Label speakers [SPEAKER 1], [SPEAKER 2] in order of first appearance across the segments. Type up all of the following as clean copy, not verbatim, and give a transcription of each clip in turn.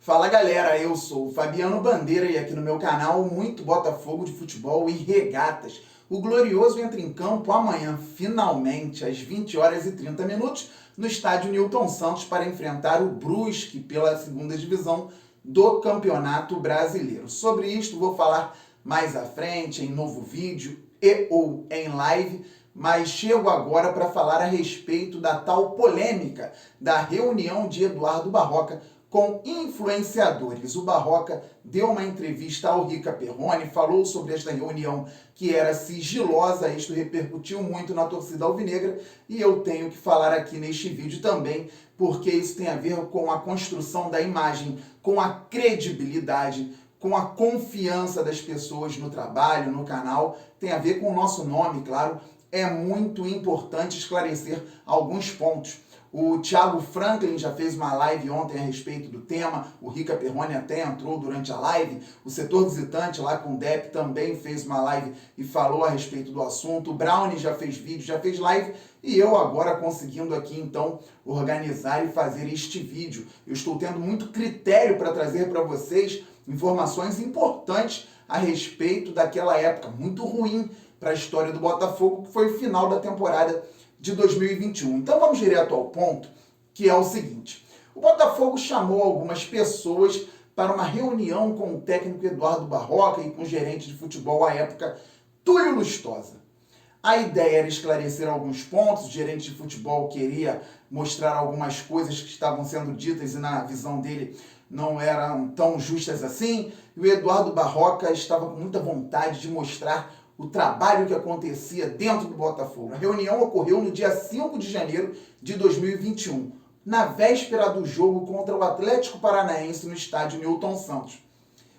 [SPEAKER 1] Fala galera, eu sou o Fabiano Bandeira e aqui no meu canal muito Botafogo de futebol e regatas. O Glorioso entra em campo amanhã, finalmente, às 20 horas e 30 minutos, no estádio Newton Santos para enfrentar o Brusque pela segunda divisão do Campeonato Brasileiro. Sobre isto vou falar mais à frente, em novo vídeo e ou em live, mas chego agora para falar a respeito da tal polêmica da reunião de Eduardo Barroca com influenciadores. O Barroca deu uma entrevista ao Rica Perrone, falou sobre esta reunião que era sigilosa, isto repercutiu muito na torcida alvinegra e eu tenho que falar aqui neste vídeo também, porque isso tem a ver com a construção da imagem, com a credibilidade, com a confiança das pessoas no trabalho, no canal, tem a ver com o nosso nome, claro. É muito importante esclarecer alguns pontos. O Thiago Franklin já fez uma live ontem a respeito do tema, o Rica Perrone até entrou durante a live, o setor visitante lá com o Depp também fez uma live e falou a respeito do assunto, o Brownie já fez vídeo, já fez live, e eu agora conseguindo aqui então organizar e fazer este vídeo. Eu estou tendo muito critério para trazer para vocês informações importantes a respeito daquela época muito ruim para a história do Botafogo, que foi o final da temporada de 2021. Então vamos direto ao ponto, que é o seguinte. O Botafogo chamou algumas pessoas para uma reunião com o técnico Eduardo Barroca e com o gerente de futebol à época, Túlio Lustosa. A ideia era esclarecer alguns pontos, o gerente de futebol queria mostrar algumas coisas que estavam sendo ditas e na visão dele não eram tão justas assim, e o Eduardo Barroca estava com muita vontade de mostrar o trabalho que acontecia dentro do Botafogo. A reunião ocorreu no dia 5 de janeiro de 2021, na véspera do jogo contra o Atlético Paranaense no estádio Newton Santos.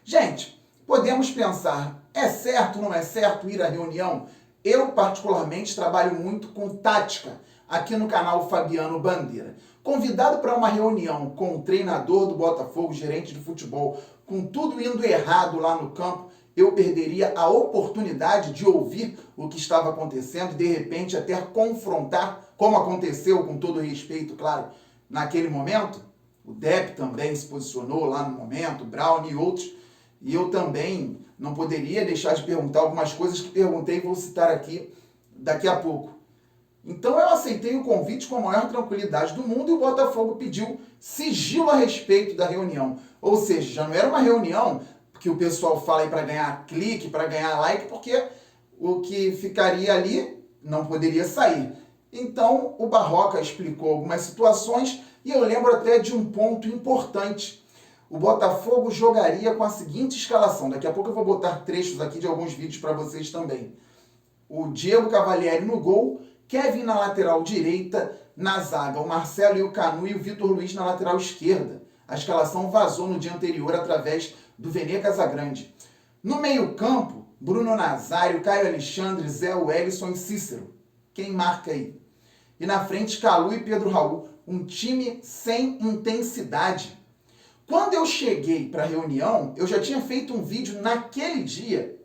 [SPEAKER 1] Gente, podemos pensar, é certo ou não é certo ir à reunião? Eu, particularmente, trabalho muito com tática aqui no canal Fabiano Bandeira. Convidado para uma reunião com o treinador do Botafogo, gerente de futebol, com tudo indo errado lá no campo, eu perderia a oportunidade de ouvir o que estava acontecendo e, de repente, até confrontar, como aconteceu, com todo respeito, claro, naquele momento. O Depp também se posicionou lá no momento, o Brown e outros, e eu também não poderia deixar de perguntar algumas coisas que perguntei e vou citar aqui daqui a pouco. Então eu aceitei o convite com a maior tranquilidade do mundo e o Botafogo pediu sigilo a respeito da reunião. Ou seja, já não era uma reunião que o pessoal fala aí para ganhar clique, para ganhar like, porque o que ficaria ali não poderia sair. Então o Barroca explicou algumas situações e eu lembro até de um ponto importante. O Botafogo jogaria com a seguinte escalação. Daqui a pouco eu vou botar trechos aqui de alguns vídeos para vocês também. O Diego Cavalieri no gol, Kevin na lateral direita, na zaga o Marcelo e o Canu e o Vitor Luiz na lateral esquerda. A escalação vazou no dia anterior através do Vene Casagrande. No meio-campo, Bruno Nazário, Caio Alexandre, Zé Wellison e Cícero. Quem marca aí? E na frente, Calu e Pedro Raul. Um time sem intensidade. Quando eu cheguei para a reunião, eu já tinha feito um vídeo naquele dia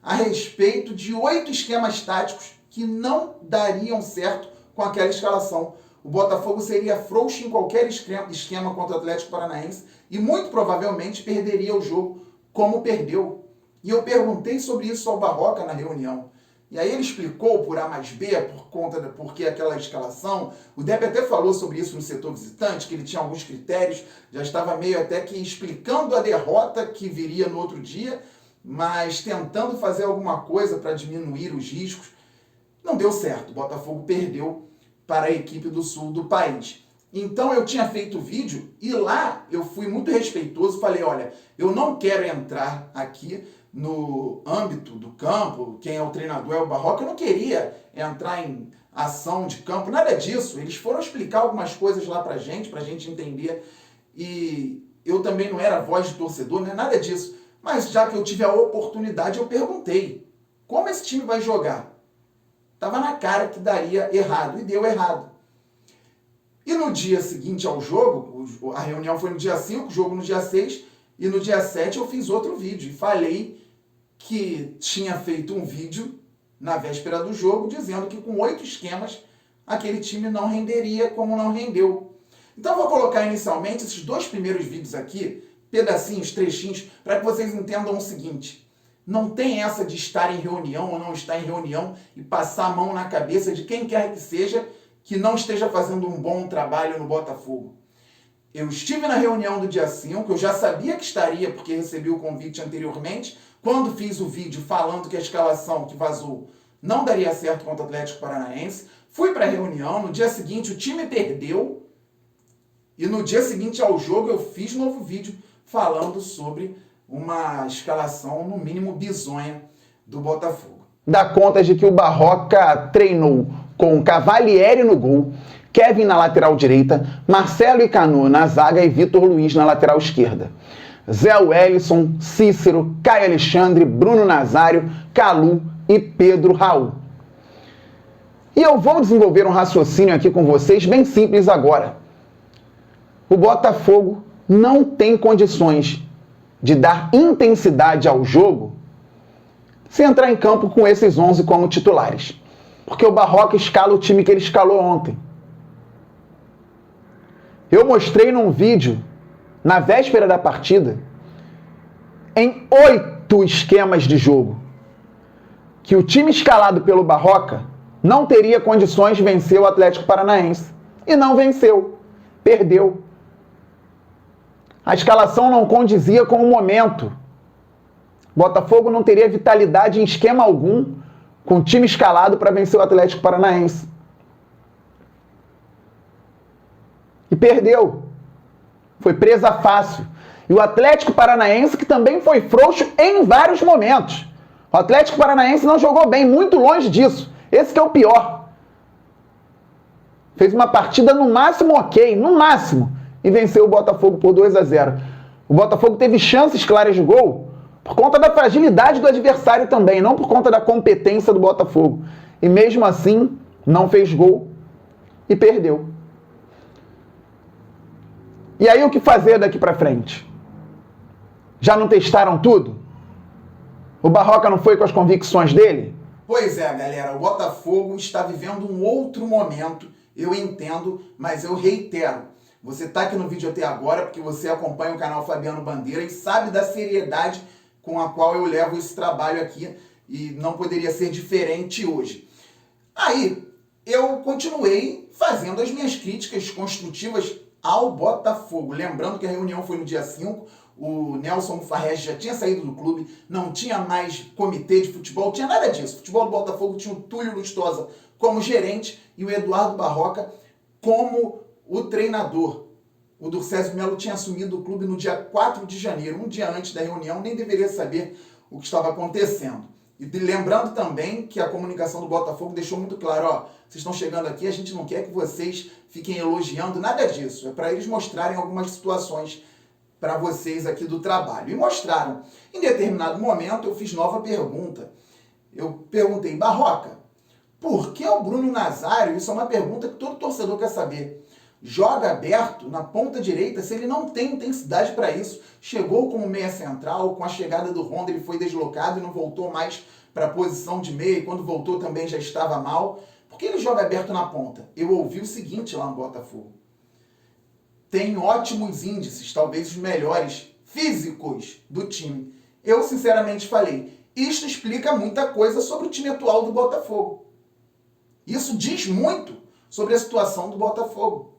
[SPEAKER 1] a respeito de 8 esquemas táticos que não dariam certo com aquela escalação. O Botafogo seria frouxo em qualquer esquema contra o Atlético Paranaense e muito provavelmente perderia o jogo como perdeu. E eu perguntei sobre isso ao Barroca na reunião. E aí ele explicou por A mais B, por que aquela escalação. O Depp até falou sobre isso no setor visitante, que ele tinha alguns critérios, já estava meio até que explicando a derrota que viria no outro dia, mas tentando fazer alguma coisa para diminuir os riscos. Não deu certo, o Botafogo perdeu para a equipe do sul do país. Então eu tinha feito o vídeo e lá eu fui muito respeitoso, falei, olha, eu não quero entrar aqui no âmbito do campo, quem é o treinador é o Barroca, eu não queria entrar em ação de campo, nada disso. Eles foram explicar algumas coisas lá pra gente entender, e eu também não era voz de torcedor, não é nada disso. Mas já que eu tive a oportunidade, eu perguntei, como esse time vai jogar? Estava na cara que daria errado, e deu errado. E no dia seguinte ao jogo, a reunião foi no dia 5, o jogo no dia 6, e no dia 7 eu fiz outro vídeo, e falei que tinha feito um vídeo na véspera do jogo, dizendo que com 8 esquemas, aquele time não renderia como não rendeu. Então eu vou colocar inicialmente esses 2 primeiros vídeos aqui, pedacinhos, trechinhos, para que vocês entendam o seguinte. Não tem essa de estar em reunião ou não estar em reunião e passar a mão na cabeça de quem quer que seja que não esteja fazendo um bom trabalho no Botafogo. Eu estive na reunião do dia 5, eu já sabia que estaria porque recebi o convite anteriormente, quando fiz o vídeo falando que a escalação que vazou não daria certo contra o Atlético Paranaense. Fui para a reunião, no dia seguinte o time perdeu e no dia seguinte ao jogo eu fiz novo vídeo falando sobre uma escalação no mínimo bizonha do Botafogo.
[SPEAKER 2] Dá conta de que o Barroca treinou com Cavalieri no gol, Kevin na lateral direita, Marcelo e Canu na zaga e Vitor Luiz na lateral esquerda. Zé Wellison, Cícero, Caio Alexandre, Bruno Nazário, Calu e Pedro Raul. E eu vou desenvolver um raciocínio aqui com vocês bem simples agora. O Botafogo não tem condições de dar intensidade ao jogo se entrar em campo com esses 11 como titulares. Porque o Barroca escala o time que ele escalou ontem. Eu mostrei num vídeo, na véspera da partida, em 8 esquemas de jogo, que o time escalado pelo Barroca não teria condições de vencer o Atlético Paranaense. E não venceu. Perdeu. A escalação não condizia com o momento. Botafogo não teria vitalidade em esquema algum com o time escalado para vencer o Atlético Paranaense. E perdeu. Foi presa fácil. E o Atlético Paranaense, que também foi frouxo em vários momentos. O Atlético Paranaense não jogou bem, muito longe disso. Esse que é o pior. Fez uma partida no máximo ok, no máximo. E venceu o Botafogo por 2-0. O Botafogo teve chances claras de gol por conta da fragilidade do adversário também, não por conta da competência do Botafogo. E mesmo assim, não fez gol e perdeu. E aí o que fazer daqui pra frente? Já não testaram tudo? O Barroca não foi com as convicções dele?
[SPEAKER 1] Pois é, galera, o Botafogo está vivendo um outro momento, eu entendo, mas eu reitero. Você está aqui no vídeo até agora porque você acompanha o canal Fabiano Bandeira e sabe da seriedade com a qual eu levo esse trabalho aqui e não poderia ser diferente hoje. Aí, eu continuei fazendo as minhas críticas construtivas ao Botafogo. Lembrando que a reunião foi no dia 5, o Nelson Farrege já tinha saído do clube, não tinha mais comitê de futebol, tinha nada disso. O futebol do Botafogo tinha o Túlio Lustosa como gerente e o Eduardo Barroca como o treinador. O Durcésio Melo tinha assumido o clube no dia 4 de janeiro, um dia antes da reunião, nem deveria saber o que estava acontecendo. E lembrando também que a comunicação do Botafogo deixou muito claro, ó, vocês estão chegando aqui, a gente não quer que vocês fiquem elogiando, nada disso. É para eles mostrarem algumas situações para vocês aqui do trabalho. E mostraram. Em determinado momento eu fiz nova pergunta. Eu perguntei, Barroca, por que o Bruno Nazário, isso é uma pergunta que todo torcedor quer saber, joga aberto na ponta direita se ele não tem intensidade para isso? Chegou como meia central, com a chegada do Honda ele foi deslocado e não voltou mais para a posição de meia, e quando voltou também já estava mal. Por que ele joga aberto na ponta? Eu ouvi o seguinte lá no Botafogo. Tem ótimos índices, talvez os melhores físicos do time. Eu sinceramente falei, isto explica muita coisa sobre o time atual do Botafogo. Isso diz muito sobre a situação do Botafogo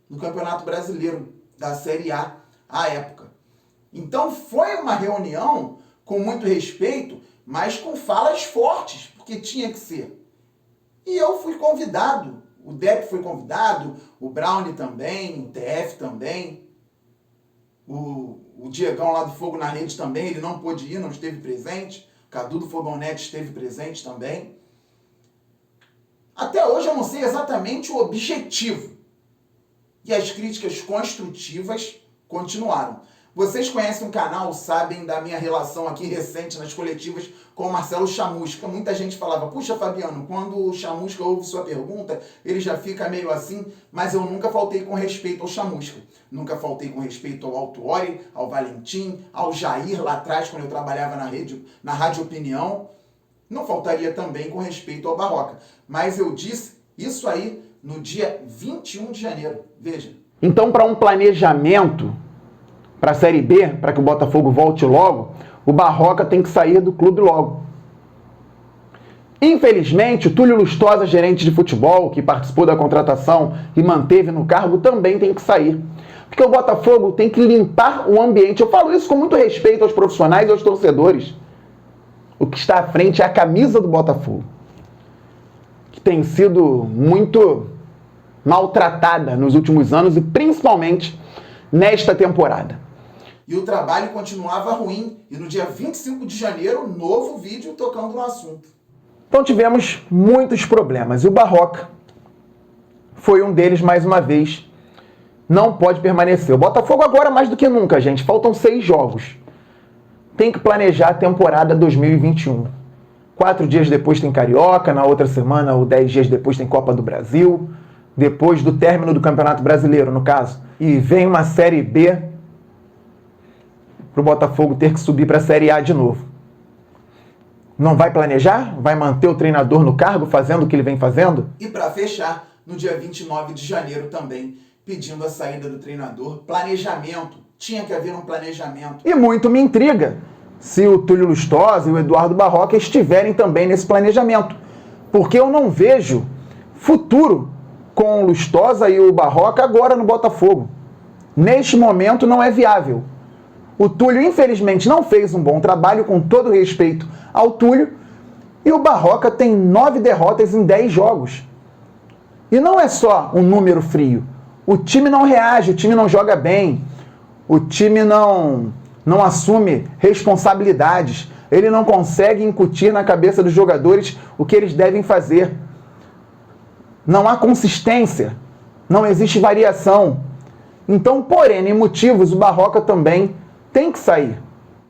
[SPEAKER 1] no Campeonato Brasileiro, da Série A, à época. Então foi uma reunião com muito respeito, mas com falas fortes, porque tinha que ser. E eu fui convidado, o Depp foi convidado, o Brownie também, o TF também, o Diegão lá do Fogo na Rede também, ele não pôde ir, não esteve presente, o Cadu do Fogão Net esteve presente também. Até hoje eu não sei exatamente o objetivo. E as críticas construtivas continuaram. Vocês conhecem o canal, sabem da minha relação aqui recente nas coletivas com o Marcelo Chamusca. Muita gente falava, puxa Fabiano, quando o Chamusca ouve sua pergunta, ele já fica meio assim, mas eu nunca faltei com respeito ao Chamusca. Nunca faltei com respeito ao Autuori, ao Valentim, ao Jair lá atrás, quando eu trabalhava na Rádio Opinião. Não faltaria também com respeito ao Barroca. Mas eu disse isso aí no dia 21 de janeiro. Veja,
[SPEAKER 2] Então, para um planejamento para a Série B, para que o Botafogo volte logo, o Barroca tem que sair do clube logo. Infelizmente, o Túlio Lustosa, gerente de futebol, que participou da contratação e manteve no cargo, também tem que sair. Porque o Botafogo tem que limpar o ambiente. Eu falo isso com muito respeito aos profissionais e aos torcedores. O que está à frente é a camisa do Botafogo, que tem sido muito maltratada nos últimos anos e principalmente nesta temporada.
[SPEAKER 1] E o trabalho continuava ruim. E no dia 25 de janeiro, novo vídeo tocando no assunto.
[SPEAKER 2] Então tivemos muitos problemas. E o Barroca foi um deles mais uma vez. Não pode permanecer. O Botafogo agora mais do que nunca, gente. Faltam 6 jogos. Tem que planejar a temporada 2021. 4 dias depois tem Carioca. Na outra semana ou 10 dias depois tem Copa do Brasil. Depois do término do Campeonato Brasileiro, no caso. E vem uma Série B para o Botafogo ter que subir para a Série A de novo. Não vai planejar? Vai manter o treinador no cargo, fazendo o que ele vem fazendo?
[SPEAKER 1] E para fechar, no dia 29 de janeiro também, pedindo a saída do treinador, planejamento. Tinha que haver um planejamento.
[SPEAKER 2] E muito me intriga se o Túlio Lustosa e o Eduardo Barroca estiverem também nesse planejamento. Porque eu não vejo futuro com o Lustosa e o Barroca agora no Botafogo. Neste momento não é viável. O Túlio, infelizmente, não fez um bom trabalho, com todo respeito ao Túlio, e o Barroca tem 9 derrotas em 10 jogos. E não é só um número frio. O time não reage, o time não joga bem, o time não assume responsabilidades, ele não consegue incutir na cabeça dos jogadores o que eles devem fazer. Não há consistência, não existe variação. Então, por N motivos, o Barroca também tem que sair.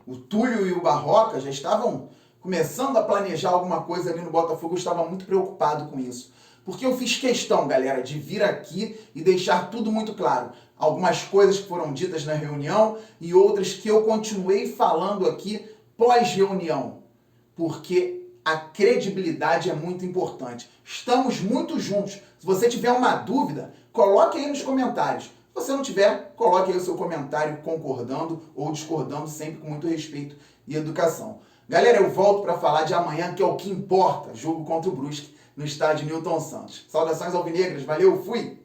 [SPEAKER 1] O Túlio e o Barroca já estavam começando a planejar alguma coisa ali no Botafogo. Eu estava muito preocupado com isso. Porque eu fiz questão, galera, de vir aqui e deixar tudo muito claro. Algumas coisas que foram ditas na reunião e outras que eu continuei falando aqui pós-reunião. Porque a credibilidade é muito importante. Estamos muito juntos. Se você tiver uma dúvida, coloque aí nos comentários. Se você não tiver, coloque aí o seu comentário concordando ou discordando, sempre com muito respeito e educação. Galera, eu volto para falar de amanhã, que é o que importa, jogo contra o Brusque, no estádio Newton Santos. Saudações alvinegras, valeu, fui!